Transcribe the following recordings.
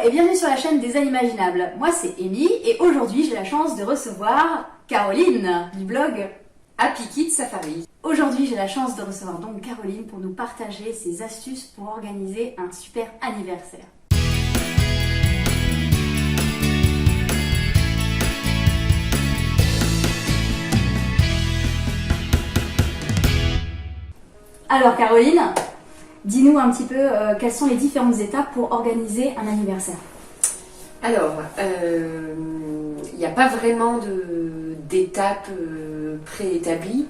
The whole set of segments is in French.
et bienvenue sur la chaîne des Inimaginables. Moi c'est Amy et aujourd'hui j'ai la chance de recevoir Caroline du blog Happy Kids Safari. Aujourd'hui j'ai la chance de recevoir donc Caroline pour nous partager ses astuces pour organiser un super anniversaire. Alors Caroline, dis-nous un petit peu quelles sont les différentes étapes pour organiser un anniversaire. Alors, il n'y a pas vraiment d'étapes préétablies.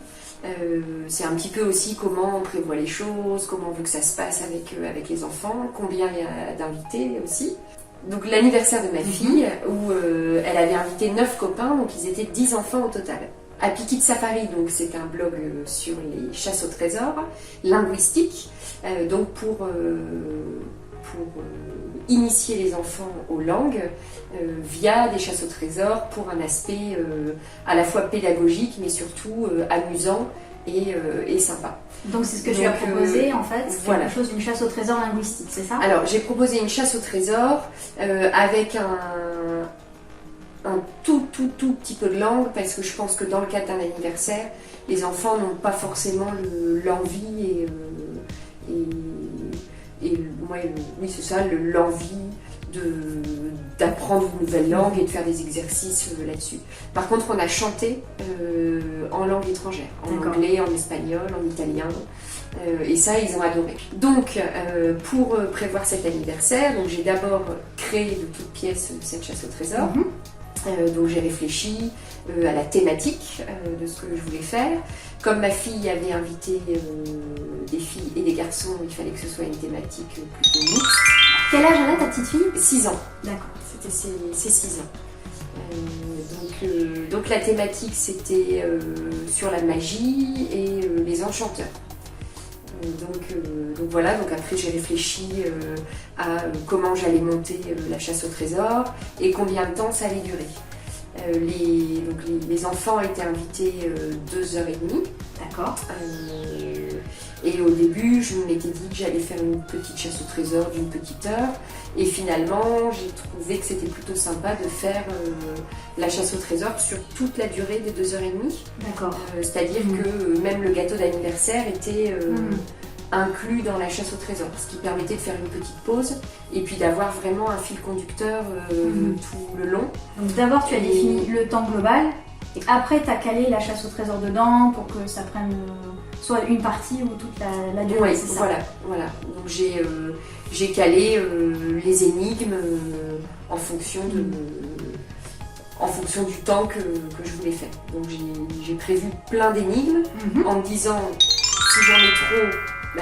C'est un petit peu aussi comment on prévoit les choses, comment on veut que ça se passe avec les enfants, combien il y a d'invités aussi. Donc l'anniversaire de ma fille, où elle avait invité 9 copains, donc ils étaient 10 enfants au total. Happy Kids Safari, donc c'est un blog sur les chasses au trésor linguistiques, donc pour initier les enfants aux langues via des chasses au trésor pour un aspect à la fois pédagogique mais surtout amusant et sympa. Donc c'est ce que tu as proposé en fait, c'est quelque chose d'une chasse au trésor linguistique, c'est ça? Alors j'ai proposé une chasse au trésor avec un tout petit peu de langue, parce que je pense que dans le cadre d'un anniversaire, les enfants n'ont pas forcément l'envie oui c'est ça, l'envie d'apprendre une nouvelle langue et de faire des exercices là-dessus. Par contre, on a chanté en langue étrangère, en anglais, en espagnol, en italien, et ça, ils ont adoré. Donc, pour prévoir cet anniversaire, donc j'ai d'abord créé de toutes pièces cette chasse au trésor. Donc j'ai réfléchi à la thématique de ce que je voulais faire. Comme ma fille avait invité des filles et des garçons, il fallait que ce soit une thématique plutôt mixte. Quel âge elle a ta petite fille? 6 ans. D'accord. C'était ses 6 ans. Donc la thématique c'était sur la magie et les enchanteurs. Donc voilà, donc après j'ai réfléchi à comment j'allais monter la chasse au trésor et combien de temps ça allait durer. Les enfants étaient invités 2h30. D'accord. Et au début, je m'étais dit que j'allais faire une petite chasse au trésor d'une petite heure. Et finalement, j'ai trouvé que c'était plutôt sympa de faire la chasse au trésor sur toute la durée des 2h30. D'accord. C'est-à-dire que même le gâteau d'anniversaire était inclus dans la chasse au trésor, ce qui permettait de faire une petite pause et puis d'avoir vraiment un fil conducteur tout le long. Donc d'abord, tu as défini le temps global. Et après, tu as calé la chasse au trésor dedans pour que ça prenne soit une partie ou toute la durée, c'est ça? Voilà. Donc j'ai calé les énigmes en fonction du temps que je voulais faire. Donc j'ai prévu plein d'énigmes en me disant si j'en ai trop,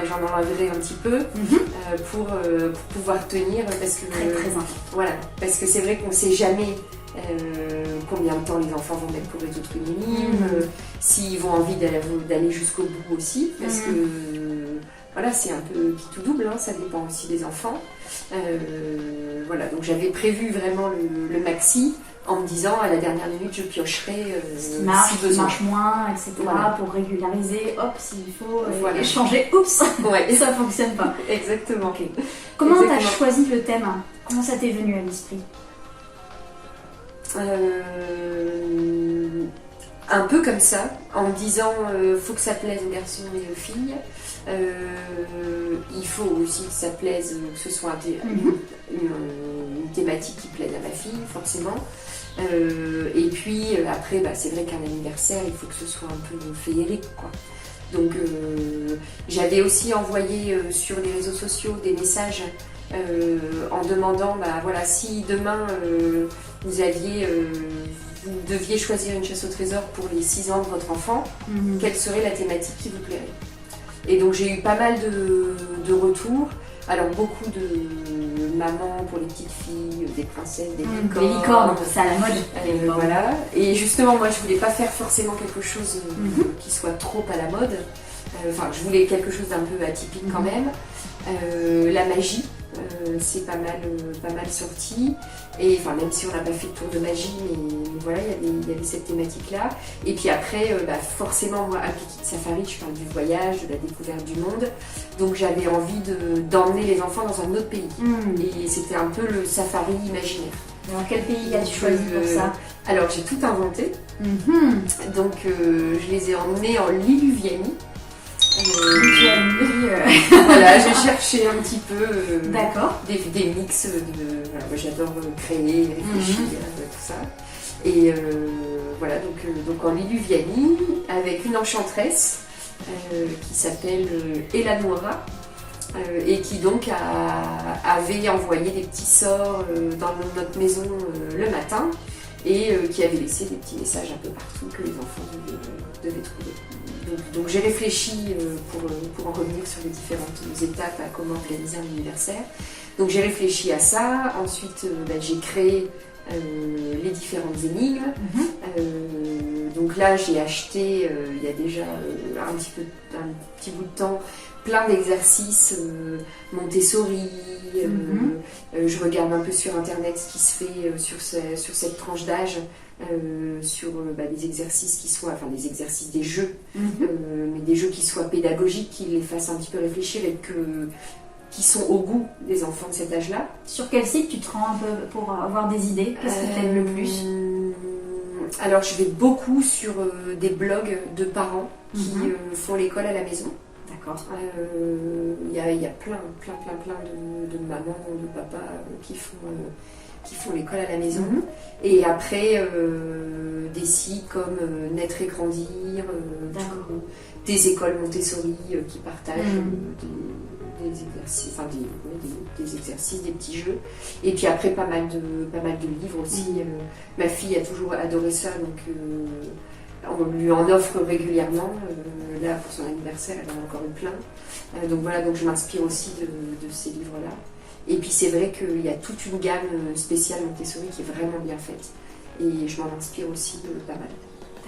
j'en enlèverai un petit peu pour pouvoir tenir, parce que très important. Voilà, parce que c'est vrai qu'on ne sait jamais combien de temps les enfants vont mettre pour résoudre une énigme, s'ils vont envie d'aller jusqu'au bout aussi, parce que voilà, c'est un peu qui tout double, ça dépend aussi des enfants. Voilà, donc j'avais prévu vraiment le maxi en me disant à la dernière minute je piocherai ce qui marche, si besoin. Ce qui marche moins, etc. Voilà. Pour régulariser, hop, s'il faut changer, oups, et ça fonctionne pas. Exactement. Okay. Comment tu as choisi le thème? Comment ça t'est venu à l'esprit? Un peu comme ça, en me disant faut que ça plaise aux garçons et aux filles. Il faut aussi que ça plaise, que ce soit une thématique qui plaise à ma fille, forcément. Et puis après, c'est vrai qu'un anniversaire, il faut que ce soit un peu féerique, quoi. Donc j'avais aussi envoyé sur les réseaux sociaux des messages en demandant, voilà, si demain vous deviez choisir une chasse au trésor pour les 6 ans de votre enfant, quelle serait la thématique qui vous plairait? Et donc j'ai eu pas mal de retours. Alors beaucoup de mamans pour les petites filles, des princesses, des licornes. Les licornes, c'est à la mode. Voilà. Et justement, moi je voulais pas faire forcément quelque chose qui soit trop à la mode. Enfin, je voulais quelque chose d'un peu atypique quand même. La magie. c'est pas mal sorti. Et enfin, même si on n'a pas fait de tour de magie, mais voilà, il y avait cette thématique-là. Et puis après, forcément, moi, Appliqué de Safari, je parle du voyage, de la découverte du monde. Donc j'avais envie d'emmener les enfants dans un autre pays. Et c'était un peu le safari imaginaire. Dans quel pays as-tu choisi pour ça? Alors j'ai tout inventé. Donc je les ai emmenés en Lituanie. Voilà, j'ai cherché un petit peu des mix de. Voilà, moi j'adore créer, réfléchir, tout ça. Et voilà, donc en Lituanie, avec une enchanteresse qui s'appelle Eleonora. Et qui donc avait envoyé des petits sorts dans notre maison le matin et qui avait laissé des petits messages un peu partout que les enfants devaient trouver. Donc j'ai réfléchi pour en revenir sur les différentes étapes à comment organiser un anniversaire. Donc j'ai réfléchi à ça, ensuite j'ai créé les différentes énigmes. Donc là j'ai acheté il y a déjà un petit bout de temps plein d'exercices Montessori. Je regarde un peu sur internet ce qui se fait sur cette tranche d'âge, sur des exercices qui soient, enfin des exercices, des jeux, mais des jeux qui soient pédagogiques, qui les fassent un petit peu réfléchir et qui sont au goût des enfants de cet âge-là. Sur quel site tu te rends un peu pour avoir des idées? Qu'est-ce qui t'aide le plus? Alors je vais beaucoup sur des blogs de parents qui font l'école à la maison. D'accord. Il y a plein de mamans, de papas qui font l'école à la maison. Et après, des sites comme Naître et Grandir, des écoles Montessori qui partagent des exercices, enfin des exercices, des petits jeux. Et puis après, pas mal de livres aussi. Ma fille a toujours adoré ça, donc on lui en offre régulièrement. Là, pour son anniversaire, elle en a encore eu plein. Donc voilà, donc je m'inspire aussi de ces livres-là. Et puis c'est vrai qu'il y a toute une gamme spéciale Montessori qui est vraiment bien faite. Et je m'en inspire aussi pas mal.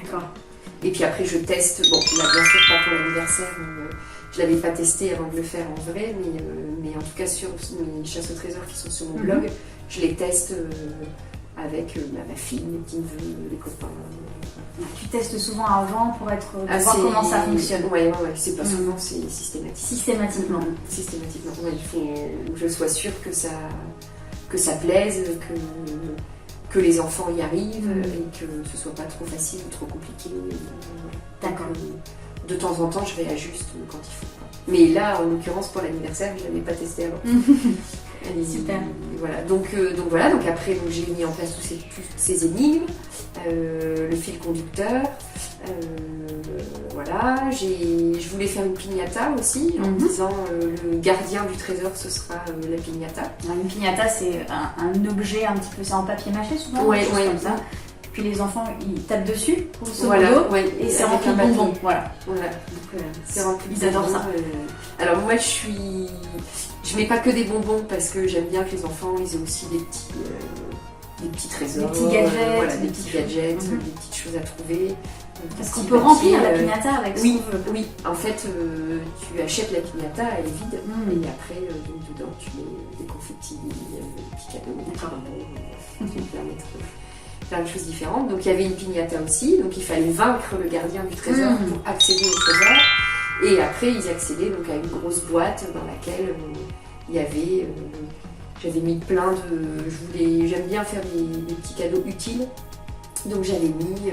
D'accord. Et puis après, je teste. Bon, là, bien sûr, pas pour l'anniversaire. Je ne l'avais pas testé avant de le faire en vrai. Mais en tout cas, sur mes chasses au trésor qui sont sur mon blog, je les teste avec ma fille, mes petits neveux, les copains. Tu testes souvent avant pour voir comment ça fonctionne. Ouais, c'est pas souvent, c'est systématique. Systématiquement. Systématiquement. Ouais, il faut que je sois sûre que ça plaise, que les enfants y arrivent et que ce soit pas trop facile ou trop compliqué. D'accord. De temps en temps, je réajuste quand il faut. Mais là, en l'occurrence, pour l'anniversaire, je l'avais pas testé avant. Super. Voilà. Donc après, j'ai mis en place toutes ces énigmes, le fil conducteur. Voilà. Je voulais faire une piñata aussi, en disant le gardien du trésor, ce sera la piñata. Une piñata, c'est un objet un petit peu, c'est en papier mâché souvent, comme ça. Puis les enfants, ils tapent dessus, et c'est rempli de bonbons. Voilà. Donc, c'est rempli. Ils adorent ça. Alors moi, je mets pas que des bonbons parce que j'aime bien que les enfants ils aient aussi des petits trésors, des petits gadgets, des petits gadgets, des petites choses à trouver. Parce qu'on peut remplir la piñata avec ce qu'on veut. Oui, en fait, tu achètes la piñata, elle est vide, et après, dedans, tu mets des confettis, des petits cadeaux, des bonbons, tu peux mettre plein de choses différentes. Donc il y avait une piñata aussi, donc il fallait vaincre le gardien du trésor pour accéder au trésor. Et après, ils accédaient donc à une grosse boîte dans laquelle il y avait. J'avais mis plein de. J'aime bien faire des petits cadeaux utiles. Donc j'avais mis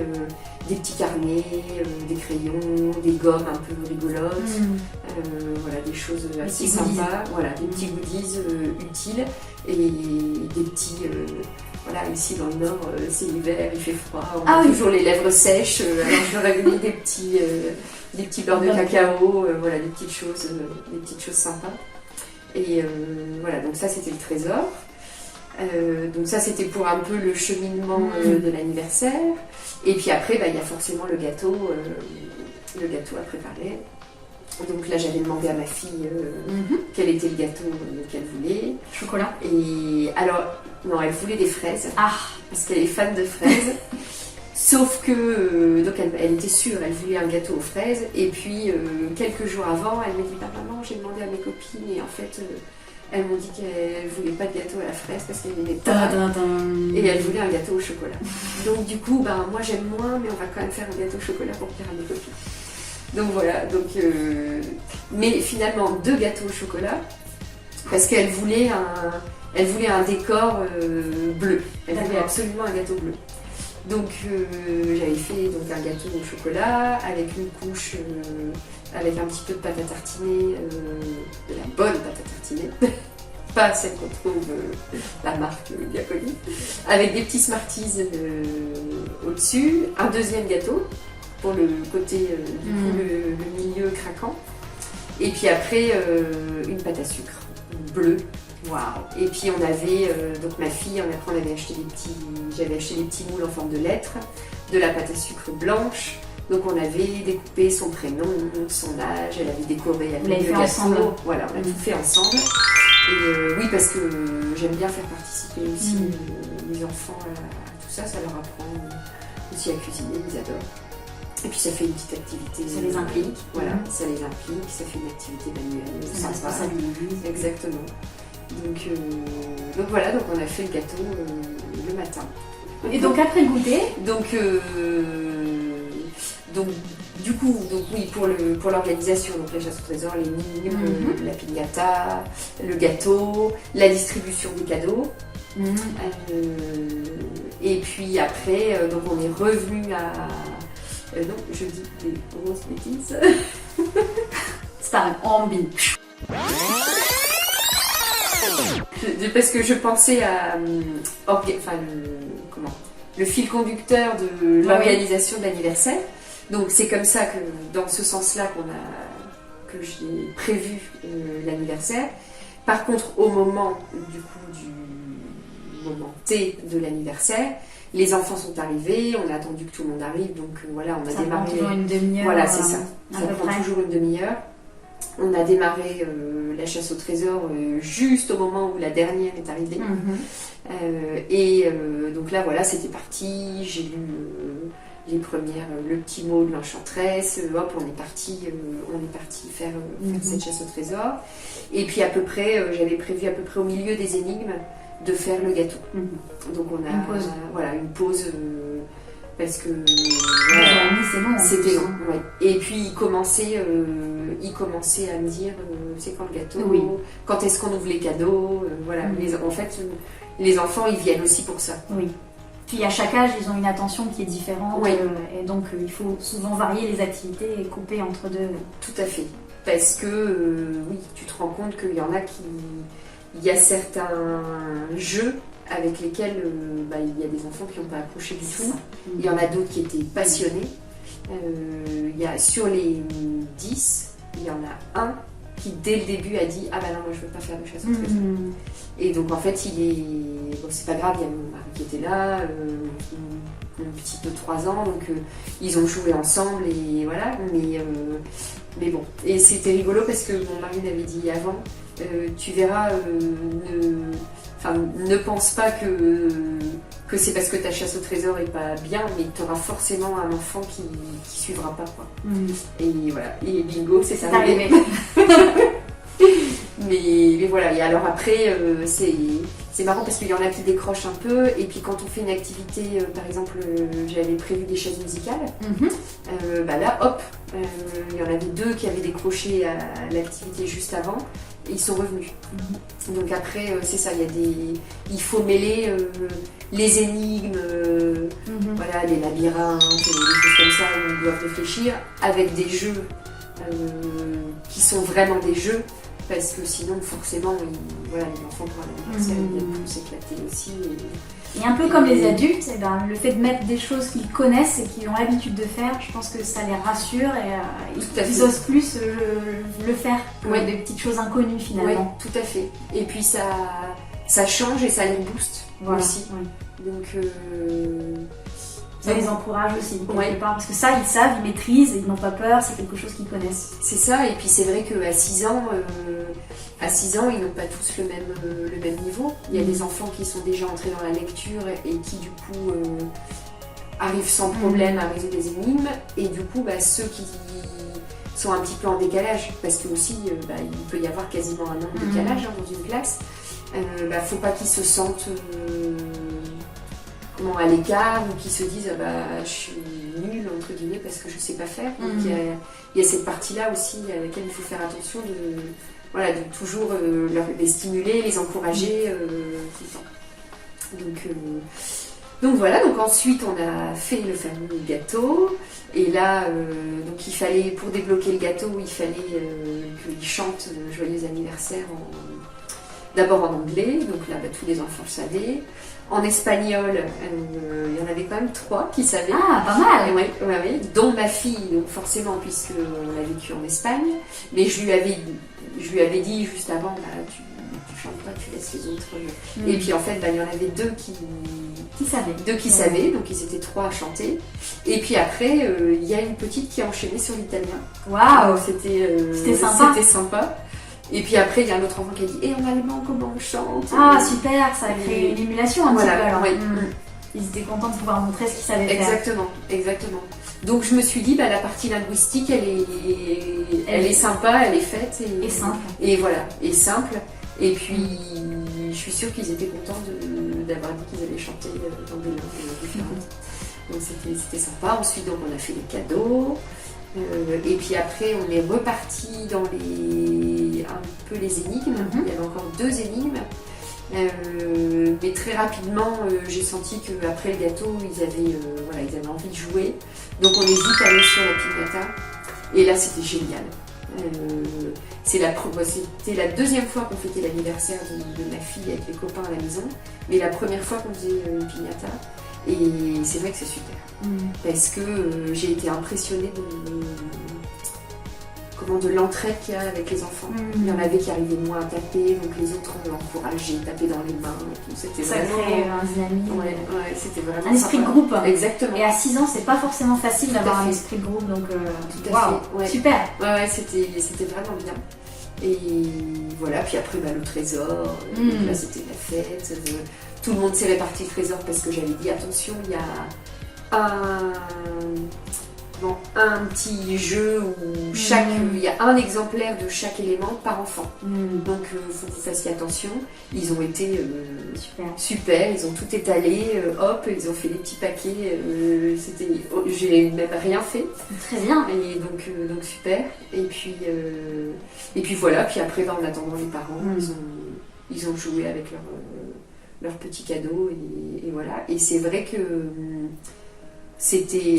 des petits carnets, des crayons, des gommes un peu rigolotes, voilà, des choses assez sympas. Voilà, des petits goodies utiles et des petits. Voilà, ici dans le nord, c'est l'hiver, il fait froid, on a toujours les lèvres sèches. Alors j'aurais mis des petits beurres de cacao, voilà, des petites choses sympas. Et voilà, donc ça c'était le trésor. Donc ça c'était pour un peu le cheminement de l'anniversaire. Et puis après, il y a forcément le gâteau à préparer. Donc là j'avais demandé à ma fille quel était le gâteau qu'elle voulait. Chocolat. Et alors, non, elle voulait des fraises. Parce qu'elle est fan de fraises. Sauf que, donc elle était sûre, elle voulait un gâteau aux fraises. Et puis quelques jours avant, elle m'a dit, maman, j'ai demandé à mes copines et en fait, Elles m'ont dit qu'elles voulaient pas de gâteau à la fraise parce qu'elles aimaient pas. Et elles voulaient un gâteau au chocolat. Donc du coup, moi j'aime moins, mais on va quand même faire un gâteau au chocolat pour plaire à mes copines. Donc voilà, mais finalement 2 gâteaux au chocolat parce qu'elles voulaient un décor bleu. Elles voulaient absolument un gâteau bleu. Donc j'avais fait un gâteau au chocolat avec une couche avec un petit peu de pâte à tartiner, de la bonne pâte à tartiner, pas celle qu'on trouve la marque bien connue, avec des petits Smarties au-dessus, un deuxième gâteau pour le côté le milieu craquant, et puis après une pâte à sucre bleue. Waouh. Et puis on avait, donc ma fille, après j'avais acheté des petits moules en forme de lettres, de la pâte à sucre blanche, donc on avait découpé son prénom, son âge, elle avait décoré avec le gâteau, voilà, on a tout fait ensemble. Et oui, parce que j'aime bien faire participer aussi les enfants à tout ça, ça leur apprend aussi à cuisiner, ils adorent. Et puis ça fait une petite activité. Ça les implique. Voilà, ça les implique, ça fait une activité manuelle. Ça responsabilise. Exactement. Donc voilà, donc on a fait le gâteau le matin. Et donc après le goûter donc du coup, oui, pour l'organisation, donc la chasse au trésor, les mimes, la piñata, le gâteau, la distribution des cadeaux. Et puis après, donc on est revenu à... non, je dis des grosses bêtises. C'est pas en bille. Parce que je pensais à le fil conducteur de l'organisation de l'anniversaire. Donc c'est comme ça que, dans ce sens-là, que j'ai prévu l'anniversaire. Par contre, au moment du moment T de l'anniversaire, les enfants sont arrivés, on a attendu que tout le monde arrive, donc voilà, on a démarré. Ça prend toujours une demi-heure. Voilà, c'est ça. Ça prend toujours une demi-heure. On a démarré la chasse au trésor juste au moment où la dernière est arrivée. Donc là, voilà, c'était parti. J'ai lu les premières, le petit mot de l'enchanteresse. Hop, on est parti faire cette chasse au trésor. Et puis à peu près, j'avais prévu à peu près au milieu des énigmes de faire le gâteau. Donc on a une pause. Parce que c'était long. Ouais. Et puis il commençait à me dire c'est quand le gâteau, quand est-ce qu'on ouvre les cadeaux, voilà. En fait, les enfants ils viennent aussi pour ça. Oui. Puis à chaque âge ils ont une attention qui est différente, et donc il faut souvent varier les activités et couper entre deux. Tout à fait. Parce que oui, tu te rends compte qu'il y en a il y a certains jeux avec lesquels il y a des enfants qui n'ont pas accroché du tout. Il y en a d'autres qui étaient passionnés. Sur les 10, il y en a un qui dès le début a dit « Ah bah non, moi je veux pas faire de chasse au trésor ». Et donc en fait, c'est pas grave, il y a mon mari qui était là, une petite de 3 ans, donc ils ont joué ensemble et voilà, mais bon. Et c'était rigolo parce que mon mari m'avait dit avant, tu verras, ne pense pas que c'est parce que ta chasse au trésor est pas bien, mais tu auras forcément un enfant qui suivra pas, quoi. Et voilà, et bingo, c'est arrivé. mais voilà, et alors après, c'est marrant parce qu'il y en a qui décrochent un peu, et puis quand on fait une activité, par exemple, j'avais prévu des chaises musicales, là, hop, il y en avait 2 qui avaient décroché à l'activité juste avant, et ils sont revenus. Donc après, c'est ça, il faut mêler les énigmes, voilà, les labyrinthes, des choses comme ça où ils doivent réfléchir, avec des jeux qui sont vraiment des jeux. Parce que sinon, forcément, les enfants pour l'anniversaire, ils viennent plus s'éclater aussi. Et un peu comme les adultes, le fait de mettre des choses qu'ils connaissent et qu'ils ont l'habitude de faire, je pense que ça les rassure et ils osent plus le faire pour des petites choses inconnues finalement. Oui, tout à fait. Et puis ça change et ça les booste aussi. Donc... ça les encourage aussi, quelque part, parce que ça, ils savent, ils maîtrisent, ils n'ont pas peur, c'est quelque chose qu'ils connaissent. C'est ça, et puis c'est vrai qu'à 6 ans, ils n'ont pas tous le même niveau. Il y a des enfants qui sont déjà entrés dans la lecture et qui, du coup, arrivent sans problème à résoudre des énigmes, et du coup, ceux sont un petit peu en décalage, parce que aussi il peut y avoir quasiment un an de décalage dans une classe. Faut pas qu'ils se sentent à l'écart ou qu'ils se disent je suis nulle entre guillemets parce que je sais pas faire. Donc il y a cette partie-là aussi à laquelle il faut faire attention de toujours les stimuler, les encourager tout le temps. Donc voilà, donc ensuite on a fait le fameux gâteau et là donc il fallait, pour débloquer le gâteau, il fallait qu'il chante joyeux anniversaire d'abord en anglais, donc là tous les enfants le savaient. En espagnol, il y en avait quand même 3 qui savaient. Ah, pas mal. Oui, dont ma fille, donc forcément puisqu'on a vécu en Espagne. Mais je lui avais dit juste avant, tu chantes pas, tu laisses les autres. Et puis en fait, il y en avait 2 qui savaient. 2 qui savaient, donc ils étaient 3 à chanter. Et puis après, il y a une petite qui a enchaîné sur l'italien. Waouh, c'était sympa. C'était sympa. Et puis après, il y a un autre enfant qui a dit « Et en allemand, comment on chante ?» Ah, super, ça a créé une émulation un petit peu alors. Oui. Ils étaient contents de pouvoir montrer ce qu'ils savaient faire. Exactement. Donc je me suis dit, la partie linguistique, elle est sympa, elle est faite. Et simple. Et voilà, et simple. Et puis, je suis sûre qu'ils étaient contents d'avoir dit qu'ils allaient chanter dans des langues différentes. Donc c'était sympa. Ensuite, donc, on a fait les cadeaux. Et puis après, on est reparti dans un peu les énigmes. Il y avait encore 2 énigmes. Mais très rapidement, j'ai senti qu'après le gâteau, ils avaient envie de jouer. Donc on est vite allé sur la piñata. Et là, c'était génial. C'était la 2e fois qu'on fêtait l'anniversaire de ma fille avec les copains à la maison. Mais la première fois qu'on faisait une piñata. Et c'est vrai que c'est super. Parce que j'ai été impressionnée de l'entraide qu'il y a avec les enfants. Il y en avait qui arrivaient moins à taper, donc les autres ont encouragé, taper dans les mains. C'était ça crée un dynamisme. C'était vraiment un esprit de groupe. Exactement. Et à 6 ans, c'est pas forcément facile d'avoir un esprit de groupe, donc super. C'était vraiment bien. Et voilà, puis après le trésor, donc là c'était la fête. Tout le monde s'est réparti le trésor parce que j'avais dit attention, il y a un petit jeu où il y a un exemplaire de chaque élément par enfant. Donc il faut que vous fassiez attention. Ils ont été super, ils ont tout étalé, ils ont fait des petits paquets. J'ai même rien fait. Très bien. Et donc super. Et puis voilà, puis après en attendant les parents, ils ont joué avec leurs petits cadeaux et voilà. Et c'est vrai que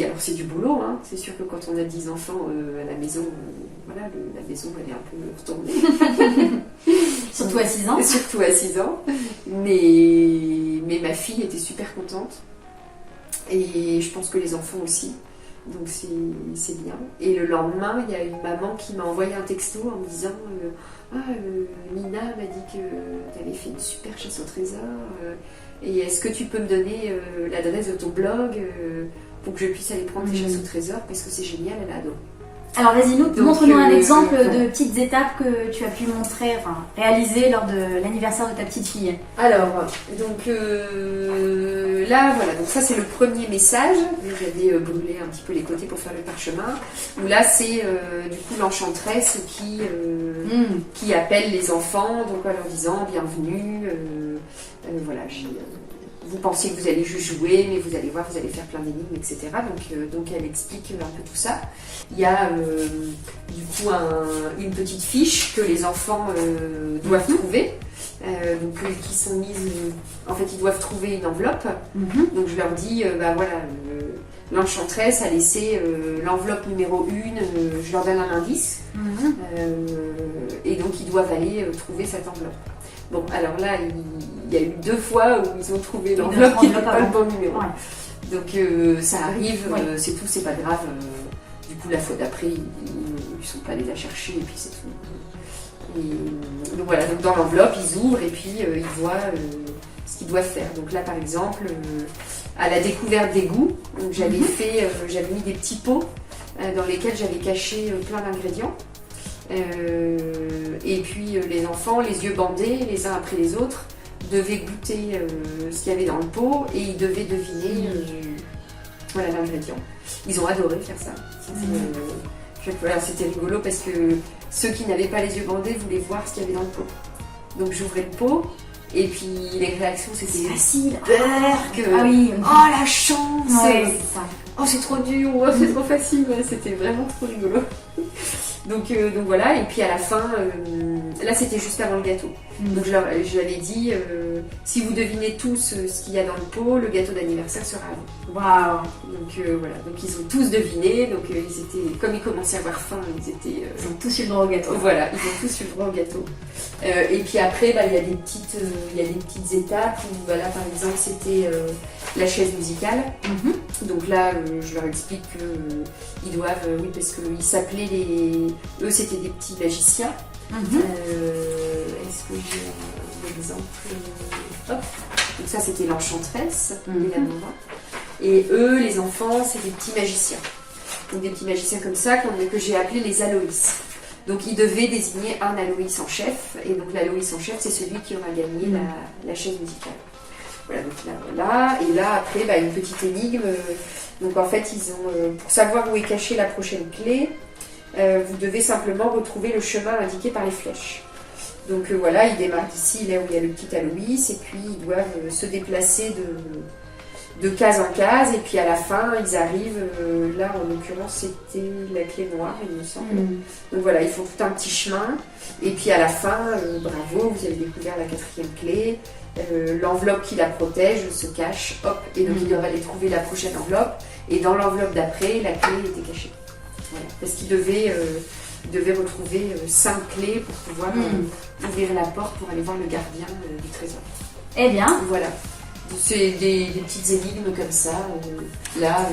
alors c'est du boulot, c'est sûr que quand on a 10 enfants à la maison, la maison elle est un peu retournée. Surtout à 6 ans. Surtout à 6 ans. Mais ma fille était super contente. Et je pense que les enfants aussi. Donc c'est bien. Et le lendemain, il y a une maman qui m'a envoyé un texto en me disant Nina m'a dit que tu avais fait une super chasse au trésor. Et est-ce que tu peux me donner l'adresse de ton blog pour que je puisse aller prendre tes chasses au trésor parce que c'est génial, elle a adoré. Alors vas-y, montre-nous un exemple de petites étapes que tu as pu réaliser lors de l'anniversaire de ta petite fille. Alors, donc là, voilà, donc ça c'est le premier message. J'avais brûlé un petit peu les côtés pour faire le parchemin. Où là c'est du coup l'enchanteresse qui appelle les enfants, donc en leur disant bienvenue. Voilà, vous pensiez que vous allez juste jouer, mais vous allez voir, vous allez faire plein d'énigmes, etc. Donc elle explique un peu tout ça. Il y a du coup une petite fiche que les enfants doivent trouver, qui sont mises. En fait, ils doivent trouver une enveloppe. Donc je leur dis, l'enchanteresse a laissé l'enveloppe numéro 1, je leur donne un indice, et donc ils doivent aller trouver cette enveloppe. Bon, alors là, il y a eu 2 fois où ils ont trouvé l'enveloppe qui n'était pas le bon numéro. Ouais. Donc ça arrive, c'est tout, c'est pas grave. Du coup, la fois d'après, ils ne sont pas allés la chercher et puis c'est tout. Et, donc voilà, donc dans l'enveloppe, ils ouvrent et puis ils voient ce qu'ils doivent faire. Donc là, par exemple, à la découverte des goûts, j'avais mis des petits pots dans lesquels j'avais caché plein d'ingrédients. Et puis les enfants, les yeux bandés, les uns après les autres, devaient goûter ce qu'il y avait dans le pot et ils devaient deviner l'ingrédient. Ils ont adoré faire ça. Voilà, c'était rigolo parce que ceux qui n'avaient pas les yeux bandés voulaient voir ce qu'il y avait dans le pot. Donc j'ouvrais le pot et puis les réactions c'était facile. peur, Ah oui. oh la chance, ouais, c'est ça. Oh c'est trop dur, oh, c'est trop facile, c'était vraiment trop rigolo. Donc voilà, et puis à la fin, là c'était juste avant le gâteau. Donc je leur avais dit, si vous devinez tous ce qu'il y a dans le pot, le gâteau d'anniversaire sera à vous. Waouh. Donc voilà, donc ils ont tous deviné, donc ils étaient, comme ils commençaient à avoir faim, ils ont tous eu le droit au gâteau. Voilà, ils ont tous eu le droit au gâteau. Et puis après, il y a des petites étapes où, là par exemple, c'était la chaise musicale. Donc là, je leur explique qu'ils doivent, oui, parce qu'ils s'appelaient eux c'était des petits magiciens. Est-ce que j'ai un exemple? Hop. Donc ça c'était l'enchanteresse et la Nora. Et eux, les enfants, c'est des petits magiciens. Donc des petits magiciens comme ça que j'ai appelés les Aloïs. Donc ils devaient désigner un Aloïs en chef. Et donc l'Aloïs en chef, c'est celui qui aura gagné la chaise musicale. Voilà, donc là, voilà. Et là, après, une petite énigme. Donc en fait, ils ont, pour savoir où est cachée la prochaine clé, vous devez simplement retrouver le chemin indiqué par les flèches. Donc voilà, ils démarrent ici, là où il y a le petit Aloïs, et puis ils doivent se déplacer de case en case, et puis à la fin, ils arrivent, là en l'occurrence c'était la clé noire, il me semble. Donc voilà, ils font tout un petit chemin, et puis à la fin, bravo, vous avez découvert la 4e clé, l'enveloppe qui la protège se cache, hop, et donc ils doivent aller trouver la prochaine enveloppe, et dans l'enveloppe d'après, la clé était cachée. Voilà, parce qu'ils devaient retrouver 5 clés pour pouvoir ouvrir la porte pour aller voir le gardien du trésor. Eh bien, voilà. C'est des petites énigmes comme ça. Là,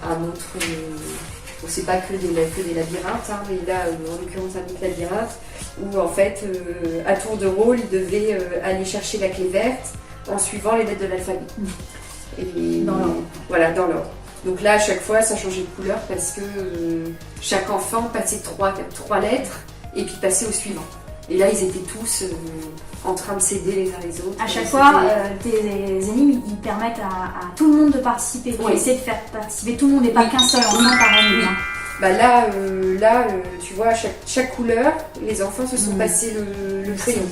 un autre. C'est pas que des labyrinthes, hein, mais là, en l'occurrence, un autre labyrinthe où en fait, à tour de rôle, ils devaient aller chercher la clé verte en suivant les lettres de l'alphabet. Et dans l'ordre. Voilà, dans l'ordre. Donc là, à chaque fois, ça changeait de couleur parce que chaque enfant passait trois lettres et puis passait au suivant. Et là, ils étaient tous en train de s'aider les uns les autres. À chaque fois, tes énigmes, ils permettent à tout le monde de participer. Tu essaies de faire participer tout le monde et pas qu'un seul enfant par énigme. Là, tu vois, chaque couleur, les enfants se sont passés le crayon.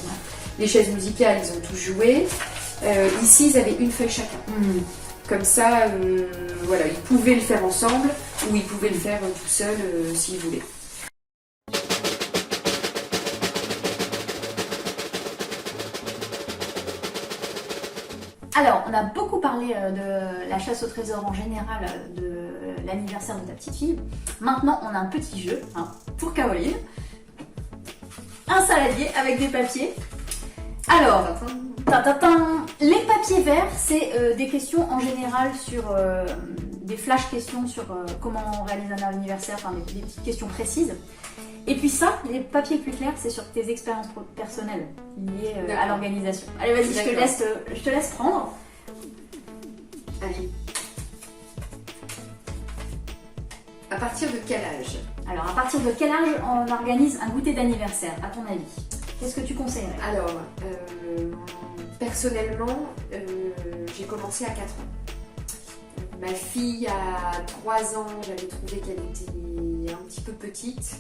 Les chaises musicales, ils ont tous joué. Ici, ils avaient une feuille chacun. Comme ça, voilà, ils pouvaient le faire ensemble ou ils pouvaient le faire tout seuls s'ils voulaient. Alors, on a beaucoup parlé de la chasse au trésor en général, de l'anniversaire de ta petite fille. Maintenant, on a un petit jeu pour Caroline. Un saladier avec des papiers. Alors, les papiers verts, c'est des questions en général sur des flash questions sur comment on réalise un anniversaire, enfin des petites questions précises. Et puis ça, les papiers plus clairs, c'est sur tes expériences personnelles liées à l'organisation. Allez, vas-y, je te laisse prendre. Allez. À partir de quel âge? Alors, à partir de quel âge on organise un goûter d'anniversaire, à ton avis? Qu'est-ce que tu conseillerais? Alors, personnellement, j'ai commencé à 4 ans. Ma fille a 3 ans, j'avais trouvé qu'elle était un petit peu petite.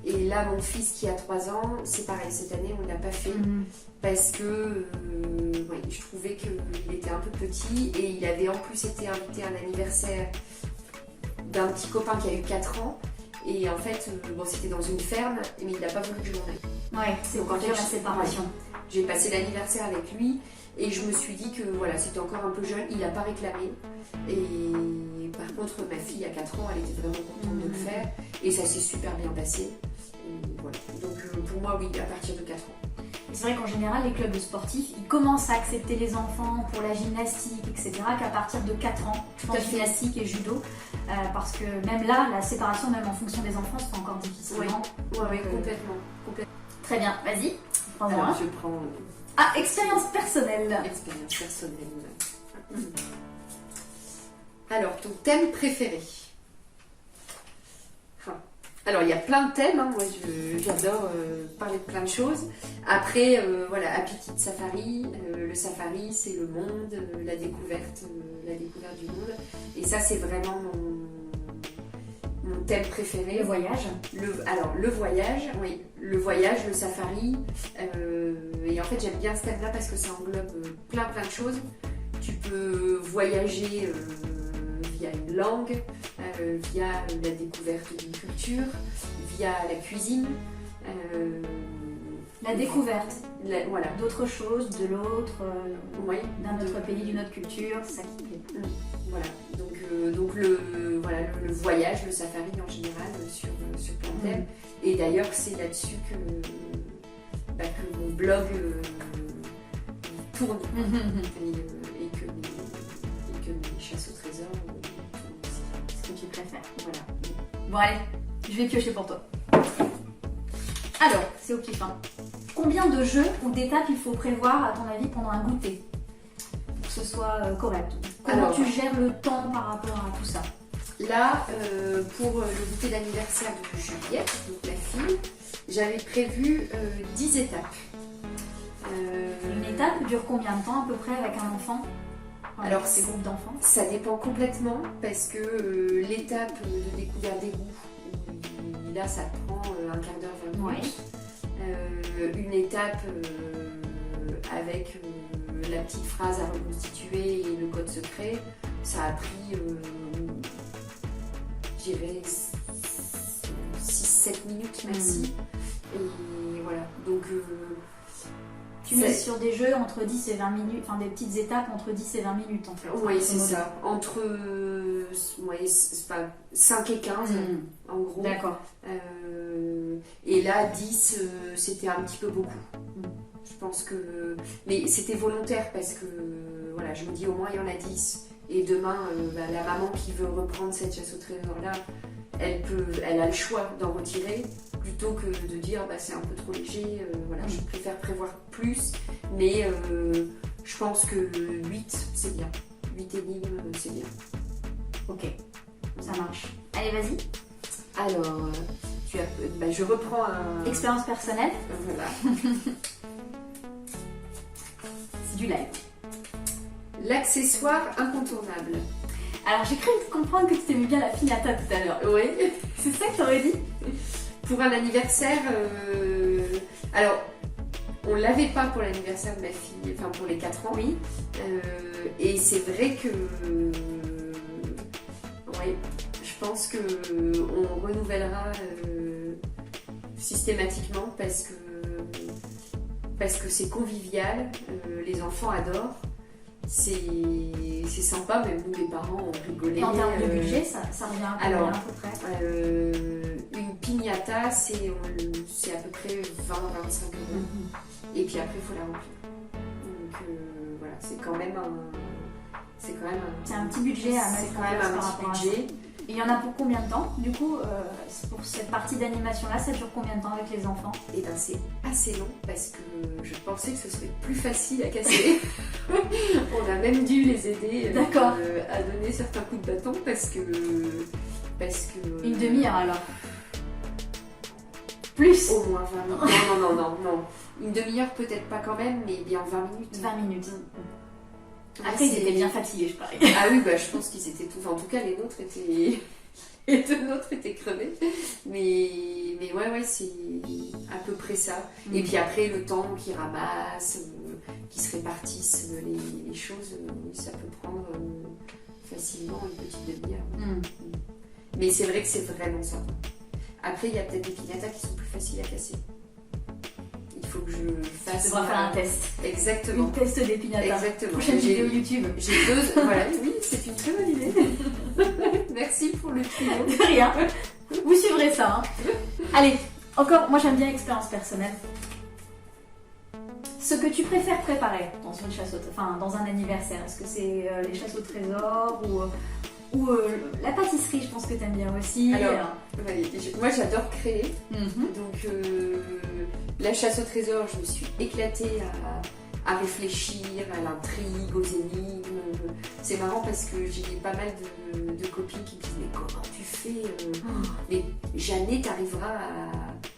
Et là, mon fils qui a 3 ans, c'est pareil, cette année, on ne l'a pas fait. Parce que je trouvais qu'il était un peu petit et il avait en plus été invité à un anniversaire d'un petit copain qui a eu 4 ans. Et en fait, c'était dans une ferme, mais il n'a pas voulu que je m'en aille. Ouais, c'est pour faire la séparation. J'ai passé l'anniversaire avec lui et je me suis dit que voilà, c'était encore un peu jeune, il n'a pas réclamé. Et par contre, ma fille à 4 ans, elle était vraiment contente de le faire et ça s'est super bien passé. Et voilà. Donc pour moi, oui, à partir de 4 ans. C'est vrai qu'en général, les clubs sportifs, ils commencent à accepter les enfants pour la gymnastique, etc. qu'à partir de 4 ans, la gymnastique et judo. Parce que même là, la séparation, même en fonction des enfants, c'est encore difficile. Oui, complètement. Très bien, vas-y, prends-en un. Je prends... Ah, expérience personnelle. Expérience personnelle. Alors, ton thème préféré? Alors, il y a plein de thèmes, hein. Moi j'adore parler de plein de choses. Après, voilà, Happy Kid Safari. Le safari, c'est le monde, la découverte du monde. Et ça, c'est vraiment mon thème préféré. Le voyage. Alors, le voyage, oui. Le voyage, le safari. Et en fait, j'aime bien ce thème-là parce que ça englobe plein de choses. Tu peux voyager via une langue, via la découverte d'une culture, via la cuisine. La découverte voilà. d'autres choses, de l'autre, Oui. d'un autre pays, d'une autre culture, c'est ça qui plaît. Voilà, donc le voyage, le safari en général sur plein de thèmes. Et d'ailleurs, c'est là-dessus que mon blog tourne et que mes chasses au trésor tournent aussi. Ce que tu préfères. Voilà. Bon allez, je vais piocher pour toi. Alors, c'est au pif. Combien de jeux ou d'étapes il faut prévoir à ton avis pendant un goûter pour que ce soit correct? Comment tu gères le temps par rapport à tout ça? Là, pour le goûter d'anniversaire de Juliette, donc la fille, j'avais prévu 10 étapes. Une étape dure combien de temps à peu près avec un enfant? Alors, ces groupes d'enfants? Ça dépend complètement parce que l'étape de découverte des goûts, là ça prend un quart d'heure, 20 minutes. Une étape avec la petite phrase à reconstituer et le code secret, ça a pris, je dirais, 6-7 minutes maxi. Et voilà, donc... tu mets sur des jeux entre 10 et 20 minutes, enfin des petites étapes entre 10 et 20 minutes en fait. Oui, c'est ça. Entre 5 et 15 en gros. D'accord. Et là, 10, c'était un petit peu beaucoup. Je pense que... Mais c'était volontaire parce que voilà, je me dis au moins il y en a 10. Et demain, la maman qui veut reprendre cette chasse au trésor-là, elle a le choix d'en retirer plutôt que de dire c'est un peu trop léger. Voilà, je préfère prévoir plus. Mais je pense que 8, c'est bien. 8 énigmes, c'est bien. Ok, ça marche. Allez, vas-y. Alors, je reprends un... Expérience personnelle. Voilà. C'est du live. L'accessoire incontournable. Alors, j'ai cru comprendre que tu t'aimais bien la piñata tout à l'heure. Oui. C'est ça que t'aurais dit? Pour un anniversaire... Alors, on l'avait pas pour l'anniversaire de ma fille, enfin pour les 4 ans. Oui. Et c'est vrai que... Oui, je pense qu'on renouvellera systématiquement parce que c'est convivial, les enfants adorent, c'est sympa, même nous les parents on rigolait. Et en termes de budget, ça revient à peu près une piñata c'est à peu près 20-25 euros. Et puis après il faut la remplir. Donc voilà, c'est quand même un petit budget à mettre en place par rapport à ça. Et il y en a pour combien de temps? Du coup, pour cette partie d'animation-là, ça dure combien de temps avec les enfants? Et ben c'est assez long parce que je pensais que ce serait plus facile à casser. On a même dû les aider à donner certains coups de bâton parce que... Une demi-heure alors? Plus? Au moins 20 minutes. Non. Une demi-heure peut-être pas quand même, mais bien 20 minutes. 20 minutes. Après, ils étaient bien fatigués, je parie. Ah oui, je pense qu'ils étaient tous... En tout cas, les nôtres étaient... Les deux nôtres étaient crevés. Mais ouais, c'est à peu près ça. Et puis après, le temps qu'ils ramassent, qu'ils se répartissent les choses, ça peut prendre facilement une petite demi-heure. Mais c'est vrai que c'est vraiment ça. Après, il y a peut-être des piñatas qui sont plus faciles à casser. Il faut que je fasse... Tu devras faire un test. Exactement. Un test des piñatas. Exactement. Prochaine vidéo YouTube. J'ai 2... Voilà, oui, c'est une très bonne idée. Merci pour le tuyau. De rien. Vous suivrez ça. Allez, encore, moi j'aime bien l'expérience personnelle. Ce que tu préfères préparer dans une chasse dans un anniversaire, est-ce que c'est les chasses au trésor ou la pâtisserie, je pense que tu aimes bien aussi. Alors, moi j'adore créer. Donc la chasse au trésor, je me suis éclatée à réfléchir à l'intrigue, aux énigmes. C'est marrant parce que j'ai pas mal de copines qui me disent mais comment tu fais mais jamais t'arriveras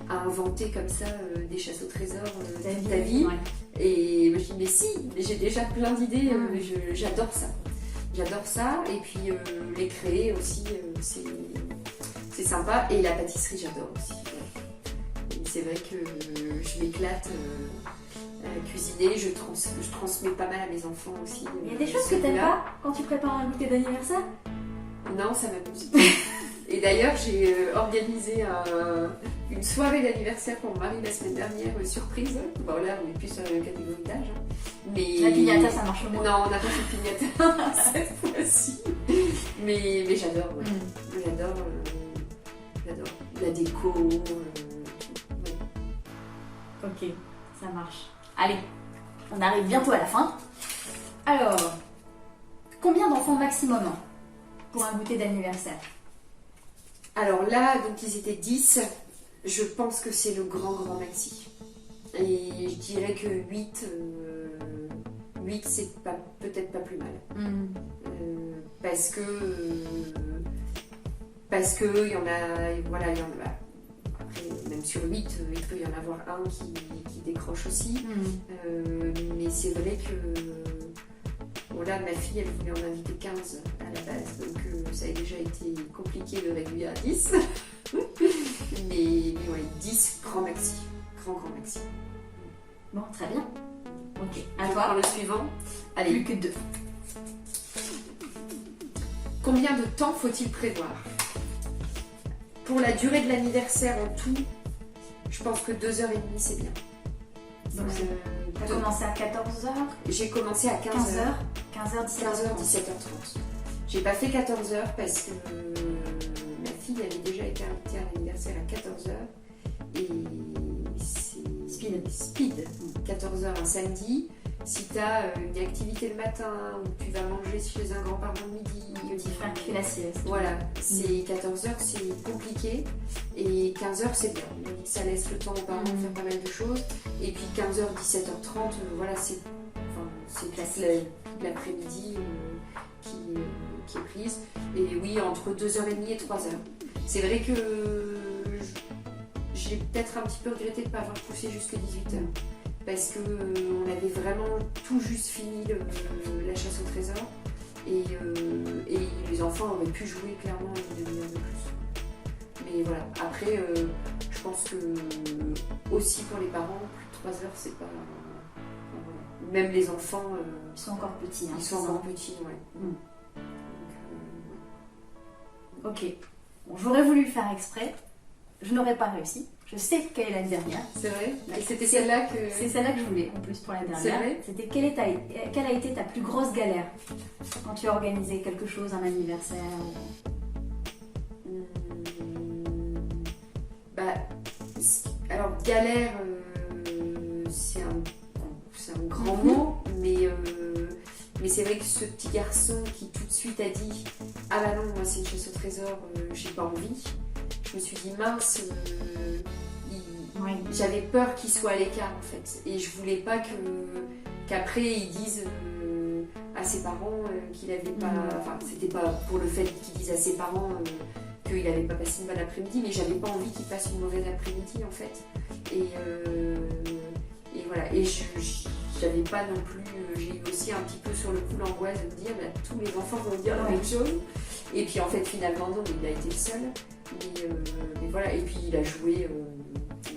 à inventer comme ça des chasses au trésor toute ta vie. Ouais. Et je dis mais si, mais j'ai déjà plein d'idées, j'adore ça. J'adore ça et puis les créer aussi, c'est c'est sympa. Et la pâtisserie, j'adore aussi. Ouais. Et c'est vrai que je m'éclate à cuisiner. Je transmets pas mal à mes enfants aussi. Il y a des choses que t'aimes pas quand tu prépares un goûter d'anniversaire? Non, ça m'amuse. Et d'ailleurs, j'ai organisé une soirée d'anniversaire pour mon mari la semaine dernière, surprise. Bon, là, on est plus sur la catégorie d'âge. Mais... La piñata, ça marche moins. Non, on n'a pas fait de piñata cette fois-ci. Mais j'adore, ouais. J'adore la déco. Ouais. Ok, ça marche. Allez, on arrive bientôt à la fin. Alors, combien d'enfants maximum pour un goûter d'anniversaire? Alors là, donc ils étaient 10. Je pense que c'est le grand maxi. Et je dirais que 8 c'est peut-être pas plus mal. Parce que il y en a, voilà, il y en a. Après, même sur 8, il peut y en avoir un qui décroche aussi. Mais c'est vrai que voilà, ma fille, elle voulait en inviter 15 à la base, donc ça a déjà été compliqué de réduire à 10. mais ouais, 10, grand maxi. Grand maxi. Bon, très bien. Ok, à toi. Le suivant. Allez. Plus que 2. Combien de temps faut-il prévoir? Pour la durée de l'anniversaire en tout, je pense que 2h30 c'est bien. Donc, tu as commencé à 14h? J'ai commencé à 15h. 15h, 17h30. J'ai pas fait 14h parce que ma fille avait déjà été invitée à l'anniversaire à 14h. Et c'est speed. 14h un samedi. Si tu as une activité le matin ou tu vas manger chez un grand-parent le midi, petit frère qui fait la sieste. Voilà, c'est 14h, c'est compliqué. Et 15h, c'est bien. Ça laisse le temps aux parents de faire pas mal de choses. Et puis 15h, 17h30, voilà, c'est l'après-midi qui est prise. Et oui, entre 2h30 et 3h. C'est vrai que j'ai peut-être un petit peu regretté de ne pas avoir poussé jusqu'à 18h. Parce qu'on avait vraiment tout juste fini la chasse au trésor. Et les enfants auraient pu jouer clairement une demi-heure de plus. Mais voilà, après, je pense que aussi pour les parents, plus de 3 heures, c'est pas... Même les enfants... ils sont encore petits. Hein, ils sont encore petits, ouais. Donc, ok. Bon, j'aurais voulu le faire exprès. Je n'aurais pas réussi. Je sais quelle est la dernière. C'est vrai. Et c'était celle-là que... C'est celle-là que je voulais, en plus, pour la dernière. C'est vrai. C'était quelle a été ta plus grosse galère quand tu as organisé quelque chose, un anniversaire Alors, galère, c'est un grand mot, mais c'est vrai que ce petit garçon qui tout de suite a dit « Ah bah non, moi c'est une chasse au trésor, j'ai pas envie », je me suis dit mince, j'avais peur qu'il soit à l'écart en fait, et je voulais pas qu'après ils disent à ses parents qu'il avait pas, enfin c'était pas pour le fait qu'ils disent à ses parents qu'il avait pas passé une bonne après-midi, mais j'avais pas envie qu'il passe une mauvaise après-midi en fait, et voilà, et j'avais pas non plus, j'ai eu aussi un petit peu sur le coup l'angoisse de me dire bah, tous les enfants vont dire la même chose, et puis en fait finalement non, il a été le seul. Mais voilà, et puis il a joué,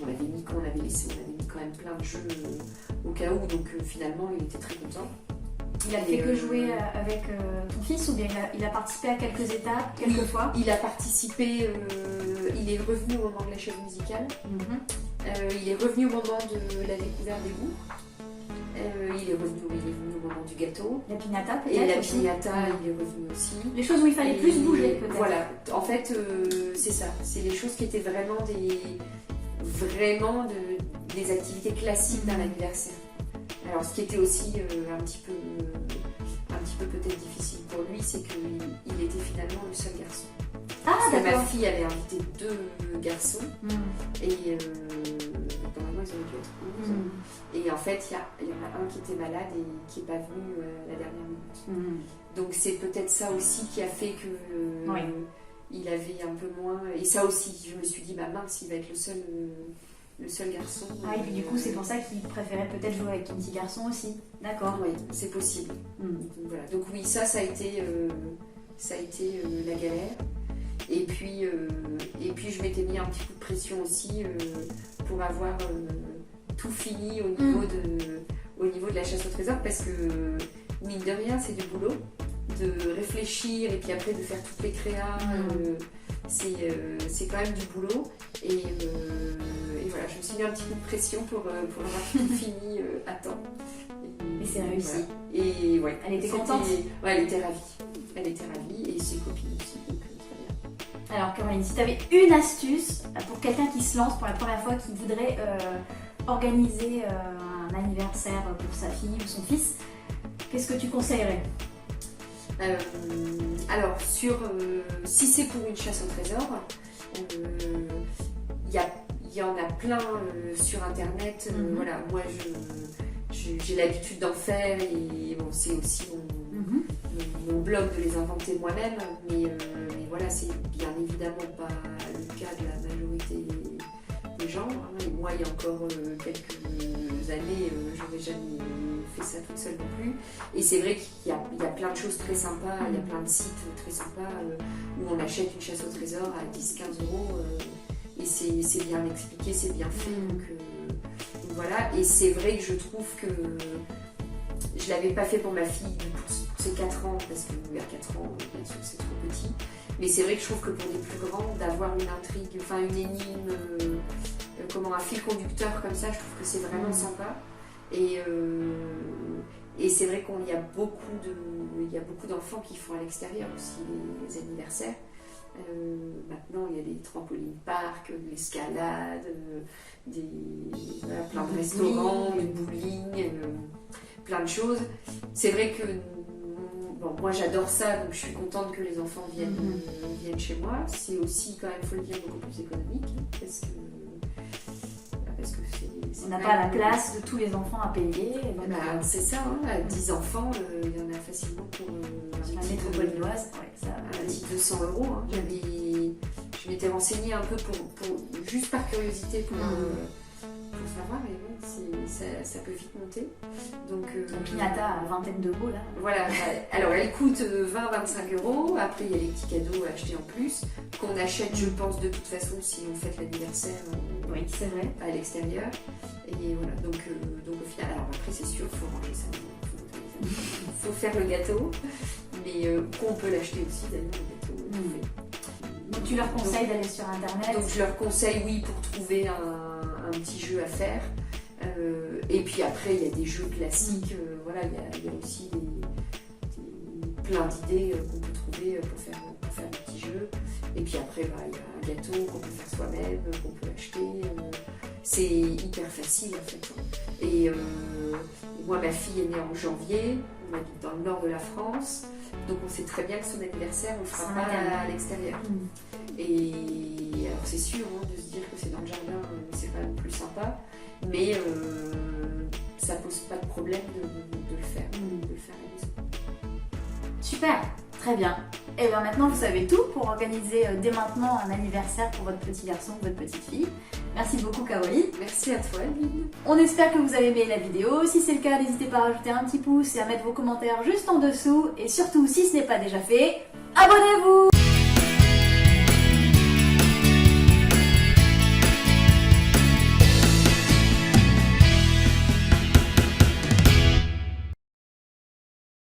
on avait mis quand même plein de jeux au cas où, donc finalement il était très content. Il a fait que jouer avec ton fils ou bien il a participé à quelques étapes, quelques fois? Il a participé, il est revenu au moment de la chaise musicale, il est revenu au moment de la découverte des goûts. Il est revenu au moment du gâteau. La piñata peut-être. Et la piñata, il est revenu aussi. Les choses où il fallait plus bouger peut-être. Voilà, en fait, c'est ça. C'est les choses qui étaient vraiment des activités classiques d'un anniversaire. Alors, ce qui était aussi un petit peu peut-être difficile pour lui, c'est qu'il était finalement le seul garçon. Parce que ma fille avait invité 2 garçons et normalement ils auraient dû être 11. Et en fait il y en a un qui était malade et qui n'est pas venu la dernière minute. Donc c'est peut-être ça aussi qui a fait que il avait un peu moins. Et ça aussi, je me suis dit bah mince, il va être le seul garçon. Ah et puis du coup c'est pour ça qu'il préférait peut-être jouer avec un petit garçon aussi. D'accord. Oui, c'est possible. Donc, voilà. Donc oui, ça a été la galère. Et puis je m'étais mis un petit coup de pression aussi pour avoir tout fini au niveau de la chasse au trésor, parce que mine de rien c'est du boulot de réfléchir et puis après de faire toutes les créas, c'est quand même du boulot et voilà, je me suis mis un petit coup de pression pour avoir tout fini à temps. Et c'est réussi. Voilà. Et ouais, elle était contente. Ouais, elle était ravie et ses copines aussi, donc très bien. Alors Caroline, si tu avais une astuce pour quelqu'un qui se lance pour la première fois, qui voudrait organiser un anniversaire pour sa fille ou son fils, qu'est-ce que tu conseillerais? Alors, si c'est pour une chasse au trésor, il y en a plein sur internet. Voilà, moi j'ai l'habitude d'en faire et bon, c'est aussi mon blog de les inventer moi-même, mais voilà, c'est bien évidemment pas le cas de la majorité des gens. Et moi, il y a encore quelques années, j'aurais jamais fait ça toute seule non plus. Et c'est vrai qu'il y a plein de choses très sympas, il y a plein de sites très sympas où on achète une chasse au trésor à 10-15 euros et c'est bien expliqué, c'est bien fait. Donc voilà, et c'est vrai que je trouve que je l'avais pas fait pour ma fille pour ses 4 ans, parce qu'à 4 ans, bien sûr, c'est trop petit. Mais c'est vrai que je trouve que pour des plus grands, d'avoir une intrigue, enfin une énigme, un fil conducteur comme ça, je trouve que c'est vraiment sympa. Et c'est vrai qu'il y a beaucoup d'enfants qui font à l'extérieur aussi les anniversaires. Maintenant, il y a des trampolines parcs, de l'escalade, plein de restaurants, le bowling, plein de choses. C'est vrai que moi j'adore ça, donc je suis contente que les enfants viennent chez moi. C'est aussi, quand même, il faut le dire, beaucoup plus économique, parce que on n'a pas la place de tous les enfants à payer. C'est ça, à 10 enfants, il y en a facilement pour la métropole lilloise, un petit 200 euros. Je m'étais renseignée un peu juste par curiosité pour savoir, mais bon, ça peut vite monter. Donc, Pinata à vingtaine d'euros là. Voilà, alors elle coûte 20-25 euros. Après, il y a les petits cadeaux à acheter en plus, qu'on achète, je pense, de toute façon, si on fête l'anniversaire oui, c'est vrai, à l'extérieur. Et voilà, donc au final, alors après, c'est sûr, il faut ranger ça. Il faut faire le gâteau, mais qu'on peut l'acheter aussi, d'ailleurs, le gâteau. Donc tu leur conseilles d'aller sur internet? Donc je leur conseille, oui, pour trouver un petit jeu à faire. Et puis après, il y a des jeux classiques. Voilà, il y a aussi plein d'idées qu'on peut trouver pour faire des petits jeux. Et puis après, il y a un gâteau qu'on peut faire soi-même, qu'on peut acheter. C'est hyper facile en fait. Et moi, ma fille est née en janvier. On habite dans le nord de la France. Donc on sait très bien que son anniversaire, on ne le fera pas à l'extérieur. Et alors c'est sûr, de se dire que c'est dans le jardin, c'est quand même plus sympa. Mais ça pose pas de problème de le faire, à la maison. Super, très bien. Et bien maintenant vous savez tout pour organiser dès maintenant un anniversaire pour votre petit garçon ou votre petite fille. Merci beaucoup Caroline. Merci à toi Aline. On espère que vous avez aimé la vidéo. Si c'est le cas, n'hésitez pas à rajouter un petit pouce et à mettre vos commentaires juste en dessous. Et surtout, si ce n'est pas déjà fait, abonnez-vous!